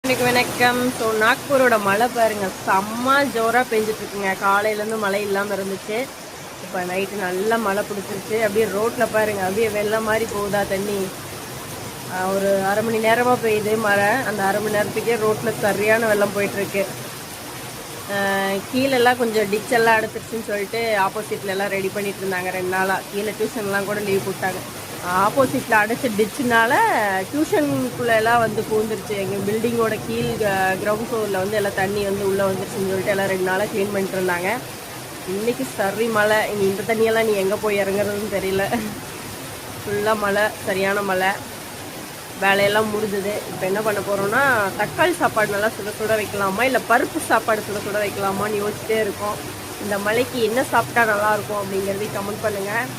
வணக்கம். ஸோ நாக்பூரோட மழை பாருங்க, செம்ம ஜோராக பெஞ்சிட்ருக்குங்க. காலையிலேருந்து மழை இல்லாமல் இருந்துச்சு. இப்போ நைட்டு நல்லா மழை பிடிச்சிருச்சு. அப்படியே ரோட்டில் பாருங்க, அப்படியே வெள்ளம் மாதிரி போகுதா தண்ணி. ஒரு அரை மணி நேரமாக பெய்யுது மழை. அந்த அரை மணி நேரத்துக்கே ரோட்டில் சரியான வெள்ளம் போயிட்டுருக்கு. கீழெல்லாம் கொஞ்சம் டிச்செல்லாம் எடுத்துருச்சுன்னு சொல்லிட்டு ஆப்போசிட்டில் எல்லாம் ரெடி பண்ணிட்டு இருந்தாங்க 2 நாளாக. கீழே டியூஷன்லாம் கூட லீவ் போட்டாங்க. ஆப்போசிட்டில் அடைச்ச டிச்சுனால டியூஷனுக்குள்ளெல்லாம் வந்து பூந்துருச்சு. எங்கள் பில்டிங்கோட கீழ் கிரவுண்ட் ஃப்ளோரில் வந்து எல்லாம் தண்ணி வந்து உள்ளே வந்துருச்சுன்னு சொல்லிட்டு எல்லாம் 2 நாளாக க்ளீன் பண்ணிட்டு இருந்தாங்க. இன்றைக்கி சரி மழை. இனி இந்த தண்ணியெல்லாம் நீ எங்கே போய் இறங்குறதுன்னு தெரியல. ஃபுல்லாக மழை, சரியான மழை. வேலையெல்லாம் முடிஞ்சுது. இப்போ என்ன பண்ண போகிறோன்னா, தக்காளி சாப்பாடு நல்லா சுட சுட வைக்கலாமா, இல்லை பருப்பு சாப்பாடு சுட சுட வைக்கலாமான்னு யோசிச்சிட்டே இருக்கோம். இந்த மழைக்கு என்ன சாப்பிட்டா நல்லாயிருக்கும் அப்படிங்கிறதையும் கமெண்ட் பண்ணுங்கள்.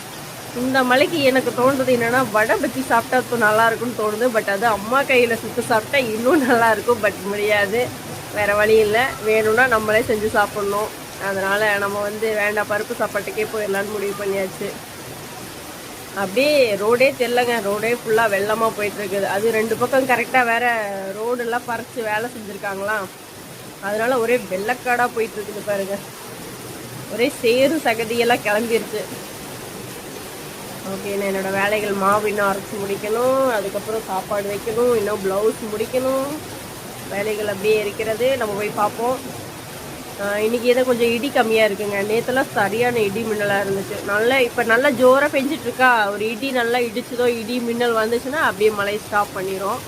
இந்த மலைக்கு எனக்கு தோணுறது என்னென்னா, வடை பற்றி சாப்பிட்டா நல்லாயிருக்குன்னு தோணுது. பட் அது அம்மா கையில் சுட்டு சாப்பிட்டா இன்னும் நல்லாயிருக்கும். பட் முடியாது, வேறு வழி இல்லை. வேணும்னா நம்மளே செஞ்சு சாப்பிட்ணும். அதனால் நம்ம வந்து வேண்டாம், பருப்பு சாப்பாட்டுக்கே போயிடலான்னு முடிவு பண்ணியாச்சு. அப்படியே ரோடே தெரிலங்க, ரோடே ஃபுல்லாக வெள்ளமாக போயிட்டுருக்குது. அது 2 பக்கம் கரெக்டாக வேறு ரோடெல்லாம் பறித்து வேலை செஞ்சுருக்காங்களாம். அதனால் ஒரே வெள்ளக்காடாக போயிட்டுருக்குது பாருங்கள். ஒரே சேறு சகதியெல்லாம் கிளம்பிருச்சு. ஓகே, நான் என்னோடய வேலைகள் மாவு இன்னும் அரைச்சி முடிக்கணும். அதுக்கப்புறம் சாப்பாடு வைக்கணும். இன்னும் ப்ளவுஸ் முடிக்கணும். வேலைகள் அப்படியே இருக்கிறது. நம்ம போய் பார்ப்போம். இன்றைக்கி ஏதோ கொஞ்சம் இடி கம்மியாக இருக்குங்க. நேற்றுலாம் சரியான இடி மின்னலாக இருந்துச்சு. இப்போ நல்லா ஜோராக பெஞ்சிட்ருக்கா. ஒரு இடி நல்லா இடிச்சதோ, இடி மின்னல் வந்துச்சுன்னா அப்படியே மழை ஸ்டாப் பண்ணிடும்.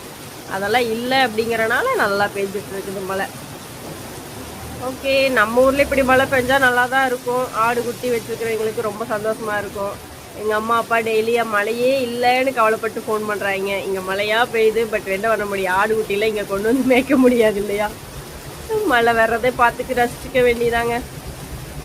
அதெல்லாம் இல்லை அப்படிங்கிறனால நல்லா பெஞ்சிட்ருக்குது மழை. ஓகே, நம்ம ஊரில் இப்படி மழை பெஞ்சால் நல்லா தான் இருக்கும். ஆடு குட்டி வச்சுருக்கிறவங்களுக்கு ரொம்ப சந்தோஷமாக இருக்கும். எங்கள் அம்மா அப்பா டெய்லியாக மழையே இல்லைன்னு கவலைப்பட்டு ஃபோன் பண்ணுறாங்க. இங்கே மழையாக பெய்யுது, பட் என்ன பண்ண முடியும், ஆடு குட்டியில் இங்கே கொண்டு வந்து மேய்க்க முடியாது இல்லையா. மழை வர்றதை பார்த்துட்டு ரசிச்சிக்க வேண்டியதாங்க.